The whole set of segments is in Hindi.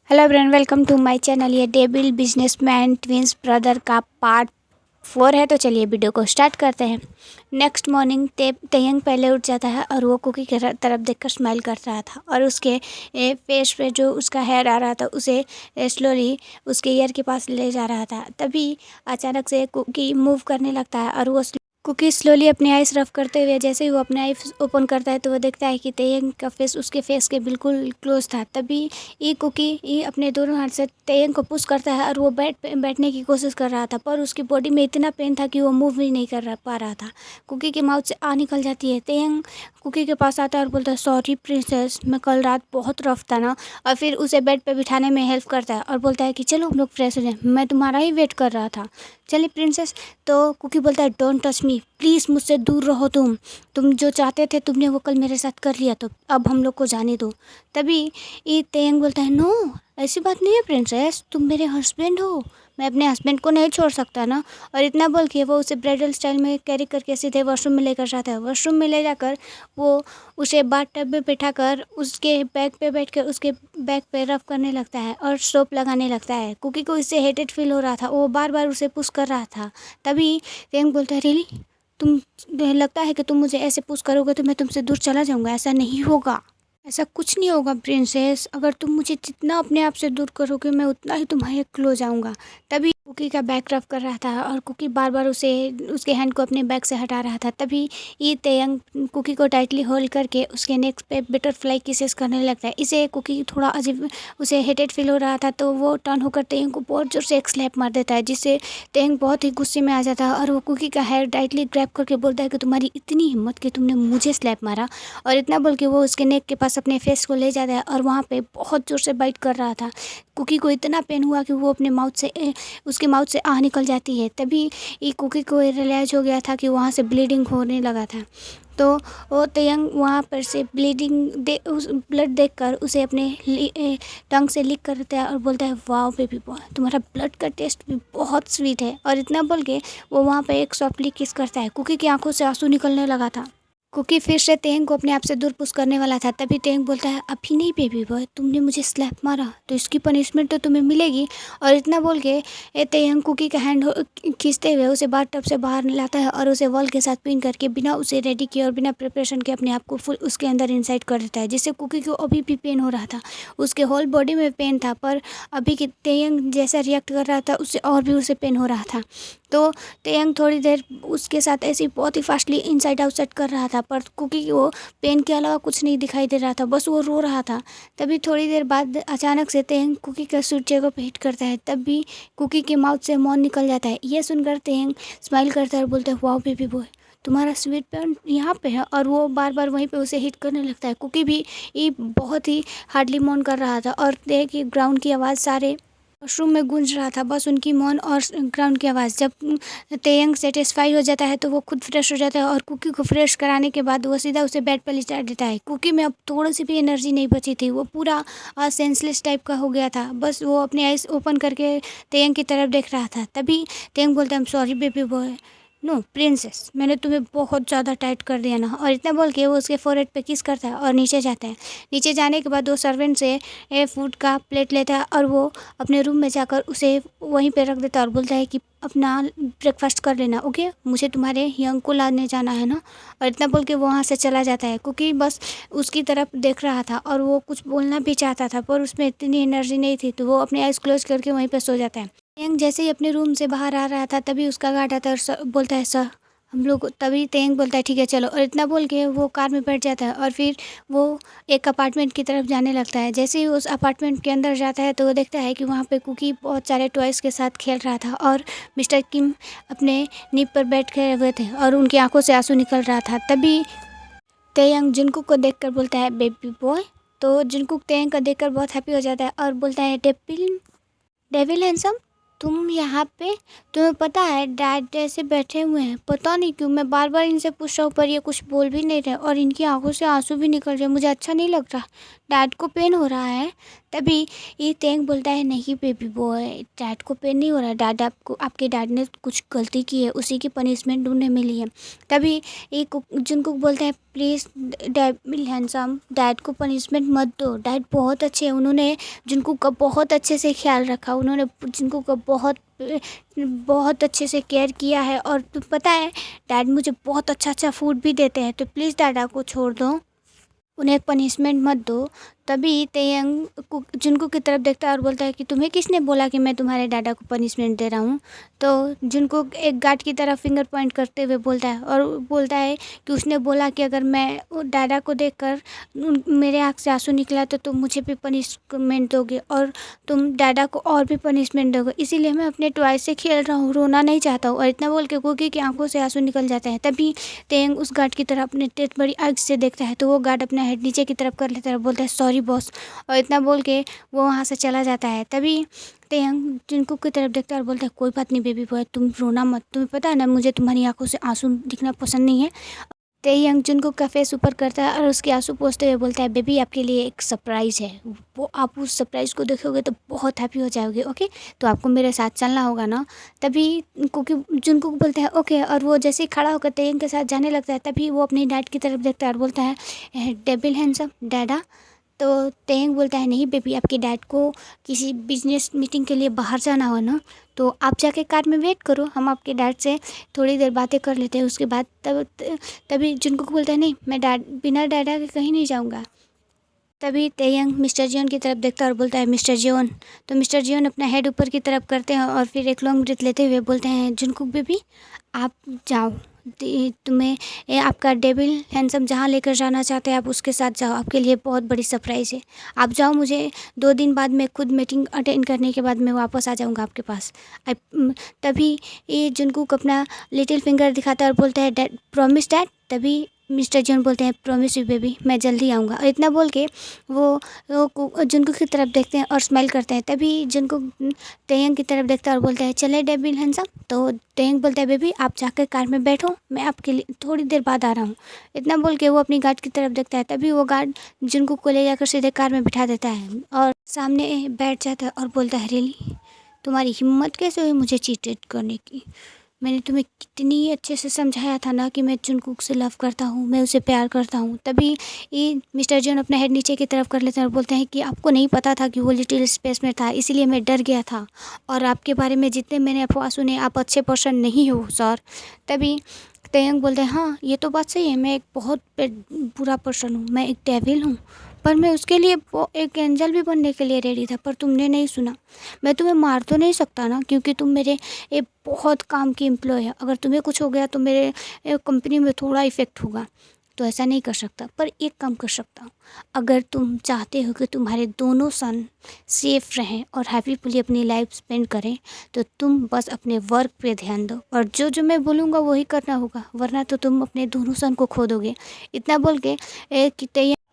Hello everyone, welcome to my channel. ये डेबिल बिजनेसमैन ट्विंस ब्रदर का पार्ट 4 है। तो चलिए वीडियो को स्टार्ट करते हैं। नेक्स्ट मॉर्निंग तेयंग पहले उठ जाता है और वो कुकी की तरफ देखकर स्माइल कर रहा था और उसके फेस पे जो उसका हेयर आ रहा था उसे स्लोली उसके ईयर के पास ले जा रहा था। तभी अचानक से कुकी मूव करने लगता है और वो कुकी स्लोली अपने आइस रफ करते हुए जैसे ही वो अपने आइस ओपन करता है तो वो देखता है कि तेयंग का फेस उसके फेस के बिल्कुल क्लोज था। तभी ये कुकी ये अपने दोनों हाथ से तेयंग को पुश करता है और वो बैठने की कोशिश कर रहा था, पर उसकी बॉडी में इतना पेन था कि वो मूव भी नहीं पा रहा था। कुकी के माउथ से निकल जाती है। तेयंग कुकी के पास आता है और बोलता है, सॉरी प्रिंसेस, मैं कल रात बहुत रफ था ना। और फिर उसे बेड पे बिठाने में हेल्प करता है और बोलता है कि चलो हम लोग फ्रेश हो जाए, मैं तुम्हारा ही वेट कर रहा था। चलिए प्रिंसेस। तो कुकी बोलता है, डोंट टच मी प्लीज़, मुझसे दूर रहो। तुम जो चाहते थे तुमने वो कल मेरे साथ कर लिया, तो अब हम लोग को जाने दो। तभी ये तेयंग बोलता है, नो ऐसी बात नहीं है प्रिंसेस, तुम मेरे हस्बैंड हो, मैं अपने हस्बैंड को नहीं छोड़ सकता ना। और इतना बोल के वो उसे ब्राइडल स्टाइल में कैरी करके सीधे वॉशरूम में लेकर जाता है। वॉशरूम में ले जाकर वो उसे बाथ टब में बिठाकर उसके बैक पे बैठ कर उसके बैक पे रफ करने लगता है और सोप लगाने लगता है। कुकी को इससे हेटेड फील हो रहा था, वो बार बार उसे पुश कर रहा था। तभी तेयंग बोलता है, रियली तुम लगता है कि तुम मुझे ऐसे पुश करोगे तो मैं तुमसे दूर चला जाऊंगा? ऐसा नहीं होगा, ऐसा कुछ नहीं होगा प्रिंसेस। अगर तुम मुझे जितना अपने आप से दूर करोगे मैं उतना ही तुम्हारे क्लोज आऊँगा। तभी कुकी का बैक रफ कर रहा था और कुकी बार बार उसके हैंड को अपने बैक से हटा रहा था। तभी ये तेयंग कुकी को टाइटली होल्ड करके उसके नेक पे बटरफ्लाई किसेस करने लगता है। इसे कुकी थोड़ा अजीब उसे हेटेड फील हो रहा था, तो वो टर्न होकर तेयंग को बहुत जोर से एक स्लैप मार देता है, जिससे तेयंग बहुत ही गुस्से में आ जाता है और वो कुकी का हेयर टाइटली ग्रैब करके बोलता है कि तुम्हारी इतनी हिम्मत कि तुमने मुझे स्लैप मारा। और इतना बोल के वो उसके नेक के पास अपने फेस को ले जाता है और वहाँ पे बहुत ज़ोर से बाइट कर रहा था। कुकी को इतना पेन हुआ कि वो अपने माउथ से उसके माउथ से निकल जाती है। तभी ये कुकी को रियलाइज हो गया था कि वहाँ से ब्लीडिंग होने लगा था। तो वो तेयंग वहाँ पर से उस ब्लड देखकर उसे अपने टंग से लिक करता है और बोलता है, वाह बेबी बॉय, तुम्हारा ब्लड का टेस्ट भी बहुत स्वीट है। और इतना बोल के वो वहाँ पे एक सॉफ्टली किस करता है। कुकी की आंखों से आंसू निकलने लगा था। कुकी फिर से तेयंग को अपने आप से दूर पुश करने वाला था। तभी तेयंग बोलता है, अभी नहीं बेबी बॉय, तुमने मुझे स्लैप मारा तो इसकी पनिशमेंट तो तुम्हें मिलेगी। और इतना बोल के तेयंग कुकी का हैंड खींचते हुए उसे बाथ टब से बाहर लाता है और उसे वॉल के साथ पिन करके बिना उसे रेडी किए और बिना प्रिपरेशन के अपने आप को फुल उसके अंदर इनसाइड कर देता है, जिससे कुकी को अभी भी पेन हो रहा था। उसके होल बॉडी में पेन था, पर अभी के तेयंग जैसा रिएक्ट कर रहा था उससे और भी उसे पेन हो रहा था। तो तेयंग थोड़ी देर उसके साथ ऐसे ही बहुत ही फास्टली इनसाइड आउटसाइड कर रहा था, पर कुकी को पेन के अलावा कुछ नहीं दिखाई दे रहा था, बस वो रो रहा था। तभी थोड़ी देर बाद अचानक से तेयंग कुकी का सूट जगह पे हिट करता है। तभी कुकी के माउथ से मौन निकल जाता है। ये सुनकर तेयंग स्माइल करता है और बोलता है, वाओ बेबी बॉय, तुम्हारा स्वीट पेन यहाँ पे है। और वो बार बार वहीं पे उसे हिट करने लगता है। कुकी भी ये बहुत ही हार्डली मौन कर रहा था और देखिए ग्राउंड की आवाज़ सारे वॉशरूम में गूंज रहा था, बस उनकी मौन और ग्राउंड की आवाज़। जब तेयंग सेटिस्फाई हो जाता है तो वो खुद फ्रेश हो जाता है और कुकी को फ्रेश कराने के बाद वो सीधा उसे बेड पर लिटा देता है। कुकी में अब थोड़ी सी भी एनर्जी नहीं बची थी, वो पूरा सेंसलेस टाइप का हो गया था, बस वो अपने आइज ओपन करके तेयंग की तरफ देख रहा था। तभी तेयंग बोलता है, sorry baby boy, no princess, मैंने तुम्हें बहुत ज़्यादा टाइट कर दिया ना। और इतना बोल के वो उसके फोरहेड पे किस करता है और नीचे जाता है। नीचे जाने के बाद वो सर्वेंट से फूड का प्लेट लेता है और वो अपने रूम में जाकर उसे वहीं पे रख देता है और बोलता है कि अपना ब्रेकफास्ट कर लेना, ओके, मुझे तुम्हारे यंग को लाने जाना है ना। और इतना बोल के वो वहाँ से चला जाता है। क्योंकि बस उसकी तरफ देख रहा था और वो कुछ बोलना भी चाहता था, पर उसमें इतनी एनर्जी नहीं थी, तो वो अपने आइज़ क्लोज करके वहीं पर सो जाता है। तेयंग जैसे ही अपने रूम से बाहर आ रहा था तभी उसका गार्ड आता है और बोलता है, सर हम लोग। तभी तेयंग बोलता है, ठीक है चलो। और इतना बोल के वो कार में बैठ जाता है और फिर वो एक अपार्टमेंट की तरफ जाने लगता है। जैसे ही उस अपार्टमेंट के अंदर जाता है तो वो देखता है कि वहाँ पे कुकी बहुत सारे टॉयज़ के साथ खेल रहा था और मिस्टर किम अपने नींव पर बैठे हुए थे और उनकी आंखों से आंसू निकल रहा था। तभी तेयंग जिनकुक को देखकर बोलता है, बेबी बॉय। तो जिनकुक तेयंग का देखकर बहुत हैप्पी हो जाता है और बोलता है, डेविल हैंडसम, तुम यहाँ पे? तुम्हें पता है डैड ऐसे बैठे हुए हैं, पता नहीं क्यों मैं बार बार इनसे पूछ रहा हूँ पर ये कुछ बोल भी नहीं रहे और इनकी आंखों से आंसू भी निकल रहे हैं, मुझे अच्छा नहीं लग रहा। डैड को पेन हो रहा है। तभी ये तेंग बोलता है नहीं बेबी बॉय, डैड को पेन नहीं हो रहा है, डैड आपको, आपके डैड ने कुछ गलती की है, उसी की पनिशमेंट उन्हें मिली है। तभी ये जुनकुक बोलता है प्लीज़ डैड हैंडसम, डैड को पनिशमेंट मत दो, डैड बहुत अच्छे हैं, उन्होंने जुनकुक का बहुत अच्छे से ख्याल रखा, उन्होंने जुनकुक का बहुत अच्छे से केयर किया है, और तुम पता है डैड मुझे बहुत अच्छा अच्छा फूड भी देते हैं, तो प्लीज़ डैडा को छोड़ दो, उन्हें पनिशमेंट मत दो। तभी तेयंग जुनकुक की तरफ देखता है और बोलता है कि तुम्हें किसने बोला कि मैं तुम्हारे डाडा को पनिशमेंट दे रहा हूँ। तो जुनकुक एक गार्ड की तरफ फिंगर पॉइंट करते हुए बोलता है, और बोलता है कि उसने बोला कि अगर मैं डाडा को देखकर मेरे आँख से आंसू निकला तो तुम मुझे भी पनिशमेंट दोगे, और तुम डाडा को और भी पनिशमेंट दोगे, इसीलिए मैं अपने टॉय से खेल रहा हूँ, रोना नहीं चाहता हूँ। और इतना बोल के कुकी की आंखों से आंसू निकल जाते हैं। तभी तेयंग उस गार्ड की तरफ अपने तेज बड़ी आँख से देखता है, तो वो गार्ड अपना हेड नीचे की तरफ कर लेता है और बोलता है सॉरी बॉस, और इतना बोल के वो वहाँ से चला जाता है। तभी तेयंग जुनकुक की तरफ देखता है और बोलता है कोई बात नहीं बेबी बॉय, तुम रोना मत, तुम्हें पता है ना मुझे तुम्हारी आंखों से आंसू दिखना पसंद नहीं है। तेयंग जुनकुक का फेस ऊपर करता है और उसके आंसू पोंछते हुए बोलता है बेबी आपके लिए एक सरप्राइज़ है, वो आप उस सरप्राइज़ को देखोगे तो बहुत हैप्पी हो जाओगे, ओके, तो आपको मेरे साथ चलना होगा ना। तभी कुकी जुनकुक बोलता है ओके, और वो जैसे ही खड़ा होकर तेयंग के साथ जाने लगता है, तभी वो अपनी डैड की तरफ देखता है और बोलता है डेबिल हैंडसम डैडा। तो तेयंग बोलता है नहीं बेबी, आपके डैड को किसी बिजनेस मीटिंग के लिए बाहर जाना हो ना, तो आप जाके कार में वेट करो, हम आपके डैड से थोड़ी देर बातें कर लेते हैं, उसके बाद तभी जुनकुक बोलता है नहीं, मैं बिना डैडा के कहीं नहीं जाऊँगा। तभी तेयंग मिस्टर जियोन की तरफ देखता है और बोलता है मिस्टर जियोन। तो मिस्टर जियोन अपना हेड ऊपर की तरफ करते हैं और फिर एक लॉन्ग ब्रीथ लेते हुए बोलते हैं जुनकुक बेबी आप जाओ, तुम्हें आपका डेविल हैंडसम जहाँ लेकर जाना चाहते हैं आप उसके साथ जाओ, आपके लिए बहुत बड़ी सरप्राइज़ है, आप जाओ, मुझे 2 दिन बाद मैं खुद मीटिंग अटेंड करने के बाद मैं वापस आ जाऊँगा आपके पास। तभी ये जुनकुक अपना लिटिल फिंगर दिखाता है और बोलता है डैड प्रॉमिस डैड। तभी मिस्टर जॉन बोलते हैं प्रॉमिस यू बेबी, मैं जल्दी आऊँगा, और इतना बोल के वो जुनकुक की तरफ देखते हैं और स्माइल करते हैं। तभी जुनकुक तेयंग की तरफ देखता है और बोलता है चले डेविल हैंडसम। तो तेयंग बोलता है बेबी आप जाकर कार में बैठो, मैं आपके लिए थोड़ी देर बाद आ रहा हूँ। इतना बोल के वो अपनी गार्ड की तरफ देखता है। तभी वो गार्ड जुनकुक को ले जाकर सीधे कार में बिठा देता है और सामने बैठ जाता है और बोलता है रियली, तुम्हारी हिम्मत कैसे हुई मुझे चीट करने की, मैंने तुम्हें कितनी अच्छे से समझाया था ना कि मैं जुनकुक से लव करता हूँ, मैं उसे प्यार करता हूँ। तभी ये मिस्टर जॉन अपना हेड नीचे की तरफ कर लेते हैं और बोलते हैं कि आपको नहीं पता था कि वो लिटिल स्पेस में था, इसीलिए मैं डर गया था, और आपके बारे में जितने मैंने अफवाह सुने आप अच्छे पर्सन नहीं हो सर। तभी तेयंग बोलते हैं हाँ ये तो बात सही है, मैं एक बहुत बुरा पर्सन हूँ, मैं एक डेविल हूँ, पर मैं उसके लिए एक एंजल भी बनने के लिए रेडी था, पर तुमने नहीं सुना। मैं तुम्हें मार तो नहीं सकता ना, क्योंकि तुम मेरे एक बहुत काम की एम्प्लॉय है, अगर तुम्हें कुछ हो गया तो मेरे कंपनी में थोड़ा इफ़ेक्ट होगा, तो ऐसा नहीं कर सकता। पर एक काम कर सकता हूँ, अगर तुम चाहते हो कि तुम्हारे दोनों सन सेफ रहें और हैप्पीफुली अपनी लाइफ स्पेंड करें, तो तुम बस अपने वर्क पे ध्यान दो, और जो जो मैं बोलूँगा वही करना होगा, वरना तो तुम अपने दोनों सन को खो दोगे। इतना बोल के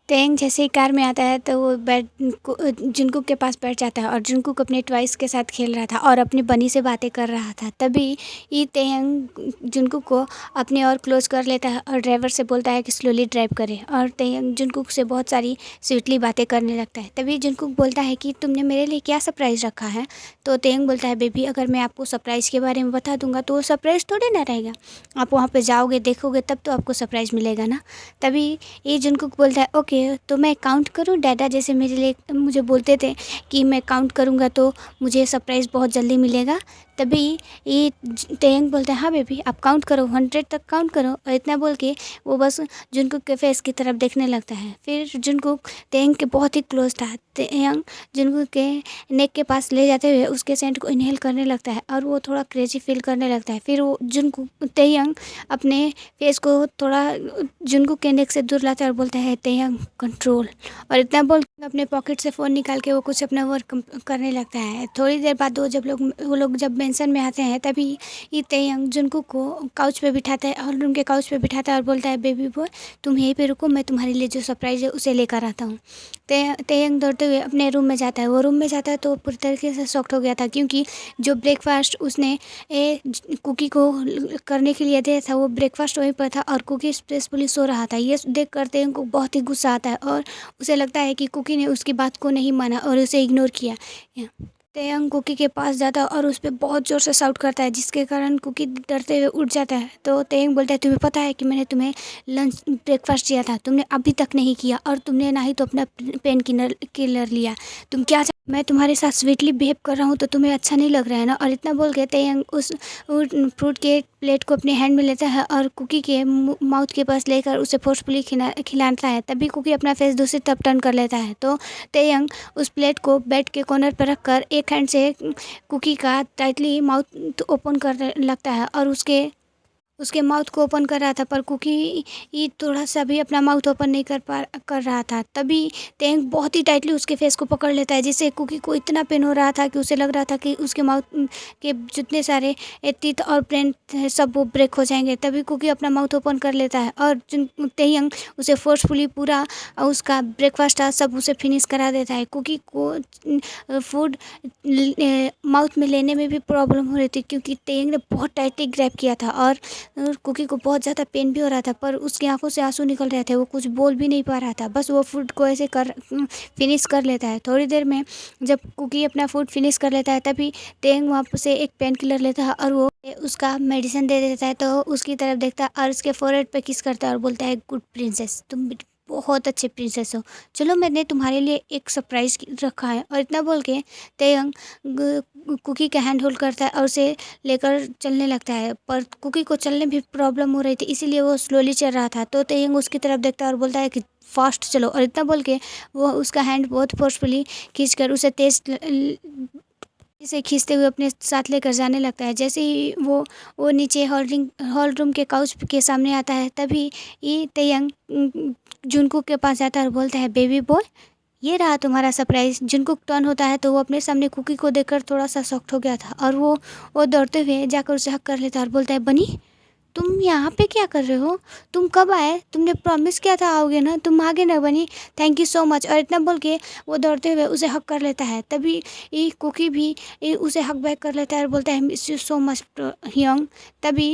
तेयंग जैसे ही कार में आता है तो वो जुनकुक के पास बैठ जाता है, और जुनकुक अपने ट्वाइस के साथ खेल रहा था और अपनी बनी से बातें कर रहा था। तभी ये तेयंग जुनकुक को अपने और क्लोज कर लेता है और ड्राइवर से बोलता है कि स्लोली ड्राइव करे, और तेयंग जुनकुक से बहुत सारी स्वीटली बातें करने लगता है। तभी जुनकुक बोलता है कि तुमने मेरे लिए क्या सरप्राइज़ रखा है। तो तेयंग बोलता है बेबी अगर मैं आपको सरप्राइज़ के बारे में बता दूंगा तो वो सरप्राइज़ थोड़ी ना रहेगा, आप वहाँ पर जाओगे देखोगे तब तो आपको सरप्राइज़ मिलेगा ना। तभी ये जुनकुक बोलता है ओके, तो मैं काउंट करूँ डैडा, जैसे मेरे लिए मुझे बोलते थे कि मैं काउंट करूँगा तो मुझे सरप्राइज़ बहुत जल्दी मिलेगा। तभी ये तेयंग बोलता है हाँ बेबी आप काउंट करो, 100 तक काउंट करो, और इतना बोल के वो बस जुनकुक के फेस की तरफ देखने लगता है। फिर जुनकुक तेयंग के बहुत ही क्लोज था, तेयंग जुनकुक के नेक के पास ले जाते हुए उसके सेंट को इनहेल करने लगता है और वो थोड़ा क्रेजी फील करने लगता है। फिर वो तेयंग अपने फेस को थोड़ा जुनकुक के नेक से दूर लाता है और बोलता है तेयंग कंट्रोल, और इतना बोल अपने पॉकेट से फ़ोन निकाल के वो कुछ अपना वर्क करने लगता है। थोड़ी देर बाद वो लोग जब मेंशन में आते हैं तभी ये ताeyang जुनकुक को काउच पे बिठाता है, हॉल रूम के काउच पे बिठाता है और बोलता है बेबी बॉय तुम यहीं पे रुको, मैं तुम्हारे लिए जो सरप्राइज़ है उसे लेकर आता हूँ। ताeyang दौड़ते हुए अपने रूम में जाता है। वो रूम में जाता है तो पूरी तरीके से शॉक्ड हो गया था, क्योंकि जो ब्रेकफास्ट उसने कुकी को करने के लिए दिया था वो ब्रेकफास्ट वहीं पर था और कुकी स्ट्रेसफुली सो रहा था। ये देख कर ताeyang को बहुत ही गुस्सा आता है और उसे लगता है कि कुकी ने उसकी बात को नहीं माना और उसे इग्नोर किया। ताeyang कुकी के पास जाता है और उस पर बहुत ज़ोर से शाउट करता है, जिसके कारण कुकी डरते हुए उठ जाता है। तो ताeyang बोलता है तुम्हें पता है कि मैंने तुम्हें लंच ब्रेकफास्ट दिया था, तुमने अभी तक नहीं किया और तुमने ना ही तो अपना पेन किलर लिया। तुम क्या मैं तुम्हारे साथ स्वीटली बिहेव कर रहा हूँ तो तुम्हें अच्छा नहीं लग रहा है ना। और इतना बोल के ताeyang उस फ्रूट के प्लेट को अपने हैंड में लेता है और कुकी के माउथ के पास लेकर उसे फोर्सफुली खिलाता है। तभी कुकी अपना फेस दूसरी तरफ टर्न कर लेता है। तो ताeyang उस प्लेट को बेड के कॉर्नर पर रखकर एक हैंड से कुकी का टाइटली माउथ ओपन कर लगता है और उसके माउथ को ओपन कर रहा था, पर कुकी ये थोड़ा सा भी अपना माउथ ओपन नहीं कर रहा था। तभी ताeyang बहुत ही टाइटली उसके फेस को पकड़ लेता है, जिससे कुकी को इतना पेन हो रहा था कि उसे लग रहा था कि उसके माउथ के जितने सारे टीथ और ब्रेन सब वो ब्रेक हो जाएंगे। तभी कुकी अपना माउथ ओपन कर लेता है और ताeyang उसे फोर्सफुली पूरा उसका ब्रेकफास्ट सब उसे फिनिश करा देता है। कुकी को फूड माउथ में लेने में भी प्रॉब्लम हो रही थी, क्योंकि ताeyang ने बहुत टाइटली ग्रैब किया था और कुकी को बहुत ज़्यादा पेन भी हो रहा था, पर उसकी आंखों से आंसू निकल रहे थे। वो कुछ बोल भी नहीं पा रहा था, बस वो फूड को ऐसे फिनिश कर लेता है। थोड़ी देर में जब कुकी अपना फूड फिनिश कर लेता है तभी ताeyang वहाँ से एक पेन किलर लेता है और वो उसका मेडिसिन दे देता है। तो उसकी तरफ देखता है और उसके फोरहेड पे किस करता है और बोलता है गुड प्रिंसेस, तुम बहुत अच्छे प्रिंसेस हो, चलो मैंने तुम्हारे लिए एक सरप्राइज़ रखा है। और इतना बोल के ताeyang कुकी का हैंड होल्ड करता है और उसे लेकर चलने लगता है, पर कुकी को चलने में प्रॉब्लम हो रही थी, इसीलिए वो स्लोली चल रहा था। तो ताeyang उसकी तरफ देखता है और बोलता है कि फास्ट चलो। और इतना बोल के वो उसका हैंड बहुत फोर्सफुली खींचकर उसे तेज से खींचते हुए अपने साथ लेकर जाने लगता है। जैसे ही वो नीचे हॉल रूम के काउच के सामने आता है तभी ये ताeyang जुनकुक के पास जाता है और बोलता है बेबी बॉय ये रहा तुम्हारा सरप्राइज़। जुनकुक टर्न होता है तो वो अपने सामने कुकी को देखकर थोड़ा सा शॉक्ड हो गया था और वो दौड़ते हुए जाकर उसे हक कर लेता है और बोलता है बनी तुम यहाँ पे क्या कर रहे हो, तुम कब आए, तुमने प्रॉमिस किया था आओगे ना, तुम आ गए ना बनी, थैंक यू सो मच। और इतना बोल के वो दौड़ते हुए उसे हक कर लेता है। तभी ये कुकी भी उसे हक बैक कर लेता है और बोलता है miss you so much Yang. तभी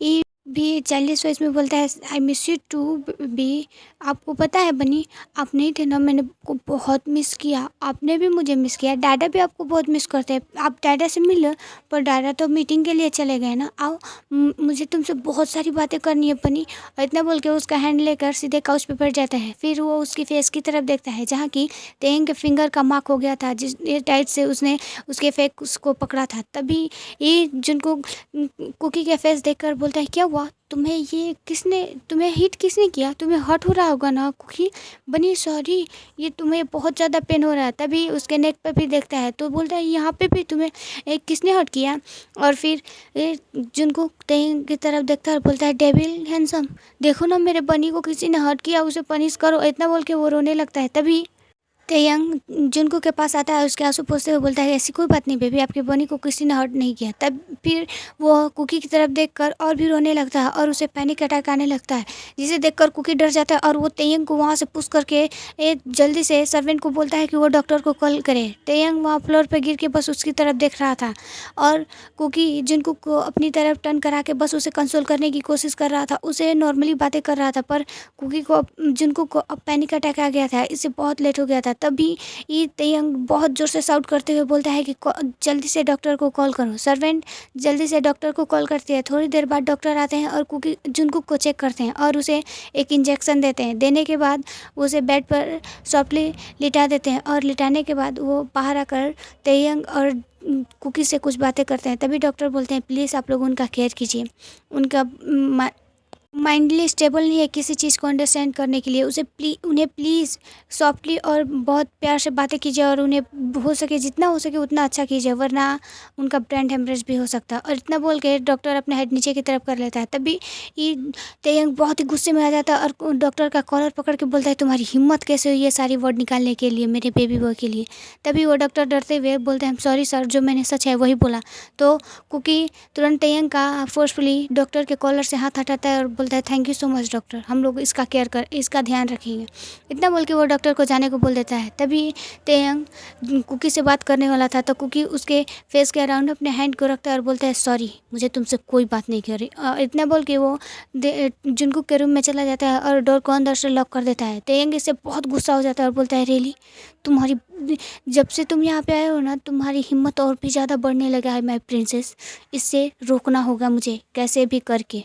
ये भी चाइल्डिश वॉइस में बोलता है आई मिस यू टू बी। आपको पता है बनी आप नहीं थे ना, मैंने को बहुत मिस किया, आपने भी मुझे मिस किया, डाडा भी आपको बहुत मिस करते हैं, आप डाडा से मिलो। पर डाडा तो मीटिंग के लिए चले गए ना, आओ मुझे तुमसे बहुत सारी बातें करनी है बनी। और इतना बोल के उसका हैंड लेकर सीधे काउच पे बैठ जाता है। फिर वो उसकी फेस की तरफ देखता है जहाँ की ताeyang के फिंगर का मार्क हो गया था, जिस टाइट से उसने उसके फेस को पकड़ा था। तभी ये जिनको कुकी के फेस देखकर बोलता है क्या हुआ तुम्हें, तुम्हें हिट किसने किया, तुम्हें हर्ट हो रहा होगा ना कुकी। बनी सॉरी ये तुम्हें बहुत ज़्यादा पेन हो रहा है। तभी उसके नेक पे भी देखता है तो बोलता है यहाँ पे भी तुम्हें किसने हर्ट किया। और फिर जिनको ताeyang की तरफ देखता है और बोलता है डेविल हैंडसम देखो ना मेरे बनी को किसी ने हर्ट किया, उसे पनिश करो। इतना बोल के वो रोने लगता है। तभी ताeyang जुनको के पास आता है, उसके आंसू पोंछते हुए बोलता है ऐसी कोई बात नहीं बेबी, आपकी बनी को किसी ने हर्ट नहीं किया। तब फिर वो कुकी की तरफ देखकर और भी रोने लगता है और उसे पैनिक अटैक आने लगता है, जिसे देखकर कुकी डर जाता है और वो ताeyang को वहाँ से पुश करके जल्दी से सर्वेंट को बोलता है कि वो डॉक्टर को कॉल करे। ताeyang वहाँ फ्लोर पर गिर के बस उसकी तरफ देख रहा था और कुकी जिनको को अपनी तरफ टर्न करा के बस उसे कंसोल करने की कोशिश कर रहा था, उसे नॉर्मली बातें कर रहा था। पर कुकी को जिनको को अब पैनिक अटैक आ गया था, इससे बहुत लेट हो गया था। तभी ये ताeyang बहुत ज़ोर से शाउट करते हुए बोलता है कि जल्दी से डॉक्टर को कॉल करो। सर्वेंट जल्दी से डॉक्टर को कॉल करती है। थोड़ी देर बाद डॉक्टर आते हैं और कुकी जुनकुक को चेक करते हैं और उसे एक इंजेक्शन देते हैं। देने के बाद उसे बेड पर सॉफ्टली लिटा देते हैं और लिटाने के बाद वो बाहर आकर ताeyang और कुकी से कुछ बातें करते हैं। तभी डॉक्टर बोलते हैं प्लीज़ आप लोग उनका केयर कीजिए, उनका माइंडली स्टेबल नहीं है किसी चीज़ को अंडरस्टैंड करने के लिए, उन्हें प्लीज़ सॉफ्टली और बहुत प्यार से बातें कीजिए और उन्हें हो सके जितना हो सके उतना अच्छा कीजिए, वरना उनका ब्रेन हेमरेज भी हो सकता है। और इतना बोल के डॉक्टर अपना हेड नीचे की तरफ कर लेता है। तभी ये तेयंग बहुत ही गुस्से में आ जाता है और डॉक्टर का कॉलर पकड़ के बोलता है, तुम्हारी हिम्मत कैसे हुई ये सारी वर्ड निकालने के लिए मेरे बेबी बॉय के लिए। तभी वो डॉक्टर डरते हुए बोलते हैं, सॉरी सर, जो मैंने सच है वही बोला। तो कुकी तुरंत तेयंग का फोर्सफुली डॉक्टर के कॉलर से हाथ हटाता है और बोलता है, thank you so much doctor, हम लोग इसका ध्यान रखेंगे। इतना बोल के वो डॉक्टर को जाने को बोल देता है। तभी तेयंग कुकी से बात करने वाला था तो कुकी उसके फेस के अराउंड अपने हैंड को रखता है और बोलता है, सॉरी, मुझे तुमसे कोई बात नहीं कर रही। इतना बोल के वो जुनकुक के रूम में चला जाता है और डोर को अंदर से लॉक कर देता है। तेयंग इससे बहुत गुस्सा हो जाता है और बोलता है, रियली, तुम्हारी जब से तुम यहाँ पे आए हो ना, तुम्हारी हिम्मत और भी ज़्यादा बढ़ने लगा है माय प्रिंसेस। इससे रोकना होगा मुझे कैसे भी करके।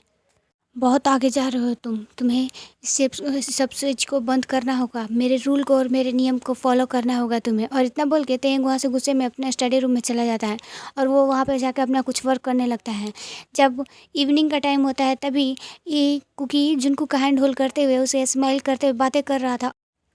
बहुत आगे जा रहे हो तुम्हें सब चीज़ को बंद करना होगा, मेरे रूल को और मेरे नियम को फॉलो करना होगा तुम्हें। और इतना बोल के तेयंग वहाँ से गुस्से में अपने स्टडी रूम में चला जाता है और वो वहाँ पर जाकर अपना कुछ वर्क करने लगता है। जब इवनिंग का टाइम होता है तभी ये कुकी जुनकुक का हैंड होल्ड करते हुए उसे स्माइल करते हुए बातें कर रहा था।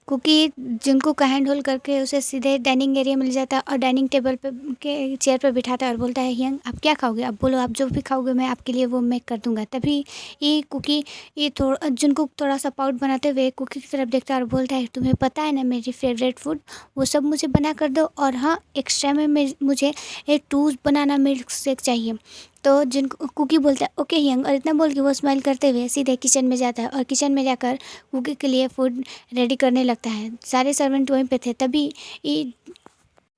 कुकी जुनकुक का हैंड होल्ड करके उसे सीधे डाइनिंग एरिया मिल जाता है और डाइनिंग टेबल पे के चेयर पर बिठाता है और बोलता है, हियंग, आप क्या खाओगे? आप बोलो, आप जो भी खाओगे मैं आपके लिए वो मेक कर दूंगा। तभी ये जुनकुक थोड़ा सा पाउट बनाते हुए कुकी की तरफ देखता है और बोलता है, तुम्हें पता है ना मेरी फेवरेट फूड, वो सब मुझे बना कर दो, और हाँ, एक्स्ट्रा में मुझे एक 2 बनाना मिल्क शेक चाहिए। तो जिन कुकी बोलता है, ओके हियंग, और इतना बोल के वो स्माइल करते हुए सीधे किचन में जाता है और किचन में जाकर कुकी के लिए फूड रेडी करने लगता है। सारे सर्वेंट वहीं पे थे। तभी ये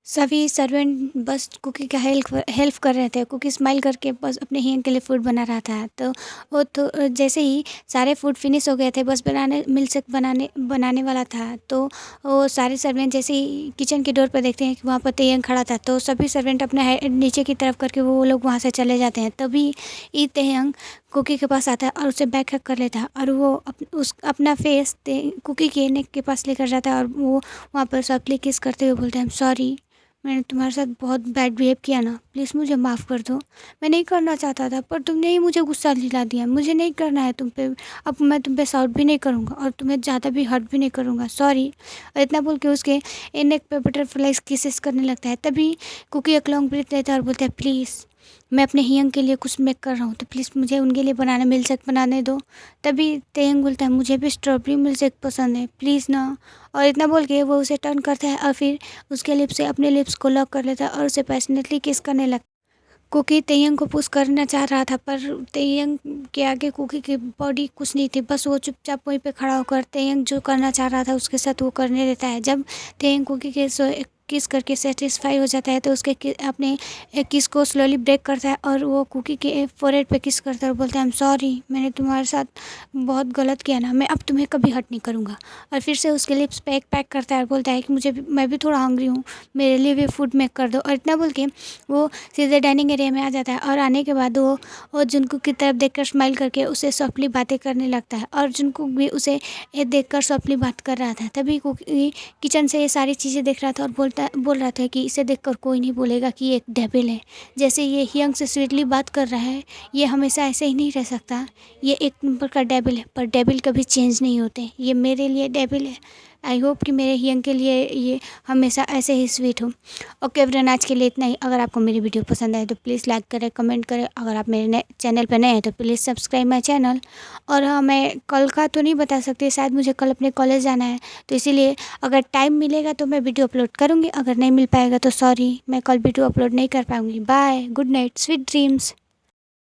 सभी सर्वेंट बस कुकी का हेल्प कर रहे थे। कुकी स्माइल करके बस अपने हियंग के लिए फूड बना रहा था। तो वो तो जैसे ही सारे फूड फिनिश हो गए थे, बस मिल्क शेक बनाने वाला था, तो वो सारे सर्वेंट जैसे ही किचन के डोर पर देखते हैं कि वहाँ पर तेयंग खड़ा था, तो सभी सर्वेंट अपना हेड नीचे की तरफ करके वो लोग वहाँ से चले जाते हैं। तभी ये तेयंग कुकी के पास आता है और उसे बैक हग कर लेता है और वो अपना फेस कुकी के नेक के पास लेकर जाता है और वो वहाँ पर सॉफ्टली किस करते हुए बोलते हैं, सॉरी, मैंने तुम्हारे साथ बहुत बैड बिहेव किया ना, प्लीज़ मुझे माफ़ कर दो। मैं नहीं करना चाहता था पर तुमने ही मुझे गुस्सा दिला दिया। मुझे नहीं करना है तुम पे, अब मैं तुम पे शाउट भी नहीं करूँगा और तुम्हें ज़्यादा भी हर्ट भी नहीं करूँगा, सॉरी। और इतना बोल के उसके नेक पे बटरफ्लाइज किसेस करने लगता है। तभी कुकी एक लॉन्ग ब्रीथ लेता है और बोलता है, प्लीज़, मैं अपने हियंग के लिए कुछ मेक कर रहा हूँ तो प्लीज़ मुझे उनके लिए बनाना मिल्क शेक बनाने दो। तभी तेयंग बोलता है, मुझे भी स्ट्रॉबेरी मिल्क शेक पसंद है, प्लीज़ ना। और इतना बोल के वो उसे टर्न करता है और फिर उसके लिप्स से अपने लिप्स को लॉक कर लेता है और उसे पैशनेटली किस करने लगता है। कुकी तेयंग को पुश करना चाह रहा था पर तेयंग के आगे कुकी की बॉडी कुछ नहीं थी, बस वो चुपचाप वहीं पे खड़ा होकर तेयंग जो करना चाह रहा था उसके साथ वो करने देता है। जब तेयंग कुकी के किस करके सेटिस्फाई हो जाता है तो उसके अपने किस को स्लोली ब्रेक करता है और वो कुकी के फोरहेड पे किस करता है और बोलता है, आई एम सॉरी, मैंने तुम्हारे साथ बहुत गलत किया ना, मैं अब तुम्हें कभी हर्ट नहीं करूँगा। और फिर से उसके लिप्स पे एक पैक करता है और बोलता है कि मैं भी थोड़ा हंग्री हूँ, मेरे लिए भी फूड मेक कर दो। और इतना बोल के वो सीधे डाइनिंग एरिया में आ जाता है और आने के बाद वो जुनकुक की तरफ देखकर स्माइल करके उसे सॉफ्टली बातें करने लगता है और जुनकुक भी उसे देखकर सॉफ्टली बात कर रहा था। तभी कुकी किचन से ये सारी चीज़ें देख रहा था और बोल रहा था कि इसे देखकर कोई नहीं बोलेगा कि ये एक डेविल है। जैसे ये हियंग से स्वीटली बात कर रहा है, ये हमेशा ऐसे ही नहीं रह सकता, ये एक नंबर का डेविल है, पर डेविल कभी चेंज नहीं होते, ये मेरे लिए डेविल है। आई होप कि मेरे हियंग के लिए ये हमेशा ऐसे ही स्वीट हो। ओके एवरीवन, आज के लिए इतना ही। अगर आपको मेरी वीडियो पसंद आए तो प्लीज़ लाइक करें, कमेंट करें। अगर आप मेरे चैनल पर नए हैं तो प्लीज़ सब्सक्राइब माई चैनल। और हाँ, मैं कल का तो नहीं बता सकती, शायद मुझे कल अपने कॉलेज जाना है, तो इसीलिए अगर टाइम मिलेगा तो मैं वीडियो अपलोड करूँगी, अगर नहीं मिल पाएगा तो सॉरी, मैं कल वीडियो अपलोड नहीं कर पाऊँगी। Bye, good night, sweet dreams.